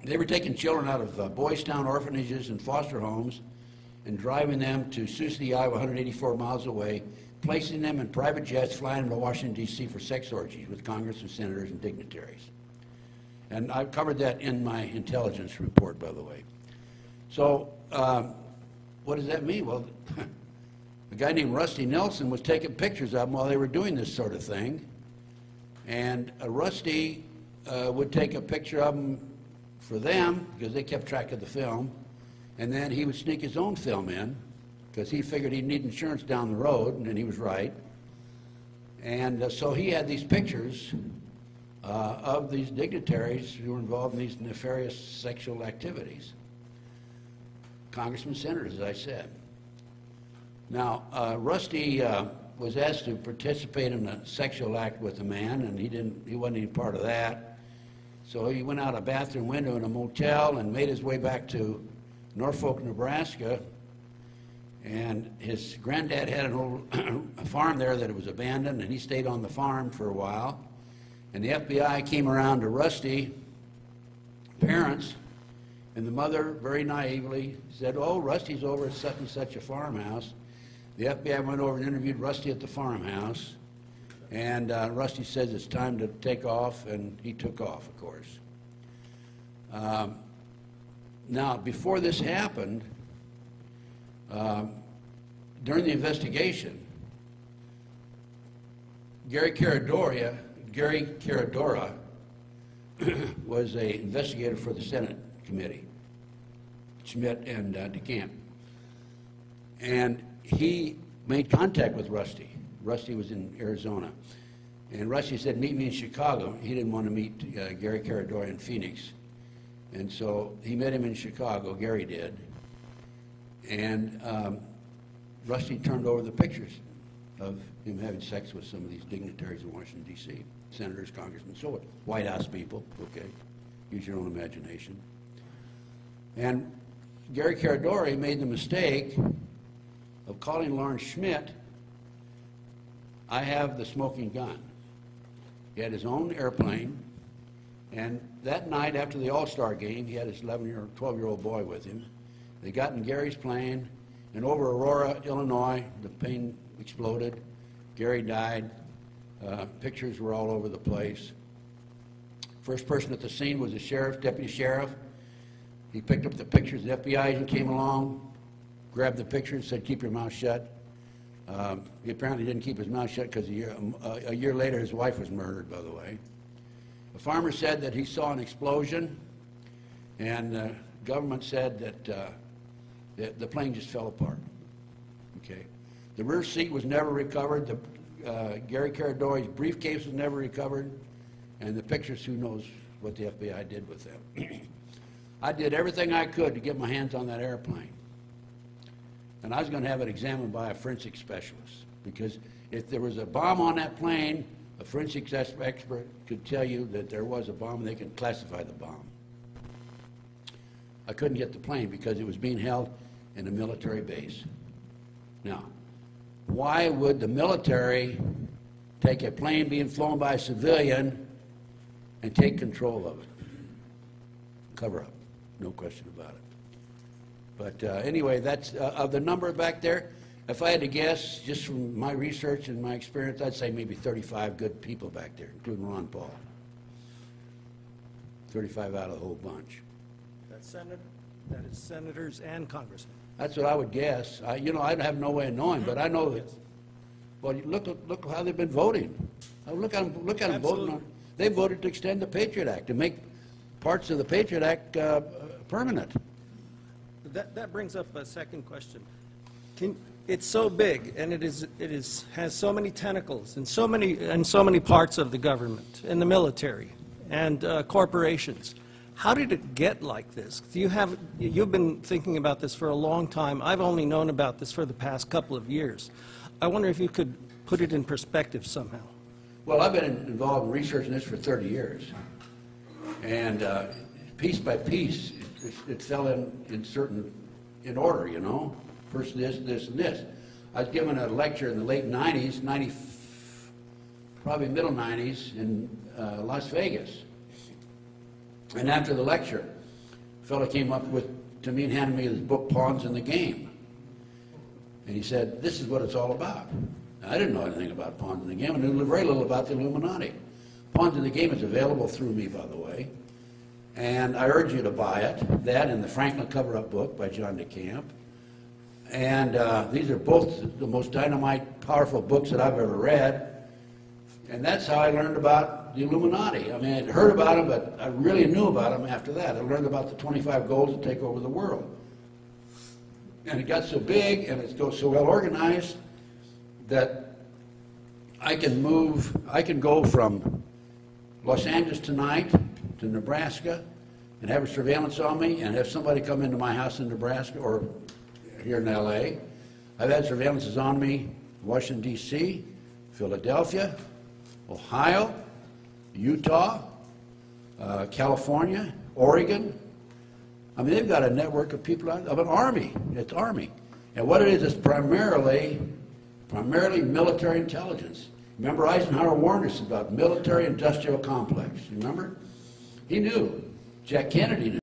They were taking children out of Boys Town orphanages and foster homes and driving them to Sioux City, Iowa, 184 miles away, placing them in private jets, flying them to Washington, D.C. for sex orgies with Congress and senators and dignitaries. And I've covered that in my intelligence report, by the way. So what does that mean? Well, a guy named Rusty Nelson was taking pictures of them while they were doing this sort of thing. And Rusty would take a picture of them for them because they kept track of the film. And then he would sneak his own film in because he figured he'd need insurance down the road, and he was right. And so he had these pictures of these dignitaries who were involved in these nefarious sexual activities. Congressmen, senators, as I said. Now, Rusty was asked to participate in a sexual act with a man, and he wasn't any part of that. So he went out a bathroom window in a motel and made his way back to Norfolk, Nebraska. And his granddad had an old a farm there that was abandoned, and he stayed on the farm for a while. And the FBI came around to Rusty's parents, and the mother very naively said, "Oh, Rusty's over at such and such a farmhouse." The FBI went over and interviewed Rusty at the farmhouse, and Rusty says it's time to take off, and he took off, of course. Now, before this happened, during the investigation, Gary Caradora was an investigator for the Senate committee, Schmidt and DeCamp. And he made contact with Rusty. Rusty was in Arizona. And Rusty said, "Meet me in Chicago." He didn't want to meet Gary Caradora in Phoenix. And so he met him in Chicago, Gary did. And Rusty turned over the pictures of him having sex with some of these dignitaries in Washington, D.C., senators, congressmen, so what? White House people, okay. Use your own imagination. And Gary Caradora made the mistake of calling Lawrence Schmidt, "I have the smoking gun." He had his own airplane, and that night after the All-Star game, he had his 12-year-old boy with him. They got in Gary's plane, and over Aurora, Illinois, the plane exploded. Gary died. Pictures were all over the place. First person at the scene was the sheriff, deputy sheriff. He picked up the pictures. The FBI agent came along, grabbed the picture and said, "Keep your mouth shut." He apparently didn't keep his mouth shut because a year later his wife was murdered, by the way. The farmer said that he saw an explosion, and the government said that the plane just fell apart. Okay. The rear seat was never recovered. Gary Caradora's briefcase was never recovered, and the pictures, who knows what the FBI did with them. I did everything I could to get my hands on that airplane. And I was going to have it examined by a forensic specialist, because if there was a bomb on that plane, a forensic expert could tell you that there was a bomb, and they could classify the bomb. I couldn't get the plane because it was being held in a military base. Now, why would the military take a plane being flown by a civilian and take control of it? Cover up, no question about it. But anyway, that's of the number back there. If I had to guess, just from my research and my experience, I'd say maybe 35 good people back there, including Ron Paul. 35 out of the whole bunch. That is senators and congressmen. That's what I would guess. You know, I have no way of knowing, but I know that. Well, look how they've been voting. Look at them voting. They voted to extend the Patriot Act, to make parts of the Patriot Act permanent. That brings up a second question. It's so big, and it has so many tentacles and so many parts of the government and the military and corporations. How did it get like this? You've been thinking about this for a long time. I've only known about this for the past couple of years. I wonder if you could put it in perspective somehow. Well, I've been involved in researching this for 30 years. And piece by piece, it fell in order, you know. First this, this, and this. I was given a lecture in the late 90s, probably middle 90s, in Las Vegas. And after the lecture, a fellow came up to me and handed me his book, Pawns in the Game. And he said, this is what it's all about. Now, I didn't know anything about Pawns in the Game. I knew very little about the Illuminati. Pawns in the Game is available through me, by the way. And I urge you to buy it. That and the Franklin Coverup book by John DeCamp. And these are both the most dynamite, powerful books that I've ever read. And that's how I learned about the Illuminati. I mean, I'd heard about them, but I really knew about them after that. I learned about the 25 goals to take over the world. And it got so big and it goes so well organized that I can go from Los Angeles tonight to Nebraska and have a surveillance on me and have somebody come into my house in Nebraska or here in LA. I've had surveillances on me in Washington, D.C., Philadelphia, Ohio, Utah, California, Oregon. I mean, they've got a network of people of an army. It's army. And what it is primarily military intelligence. Remember Eisenhower warned us about military-industrial complex. You remember? He knew. Jack Kennedy knew.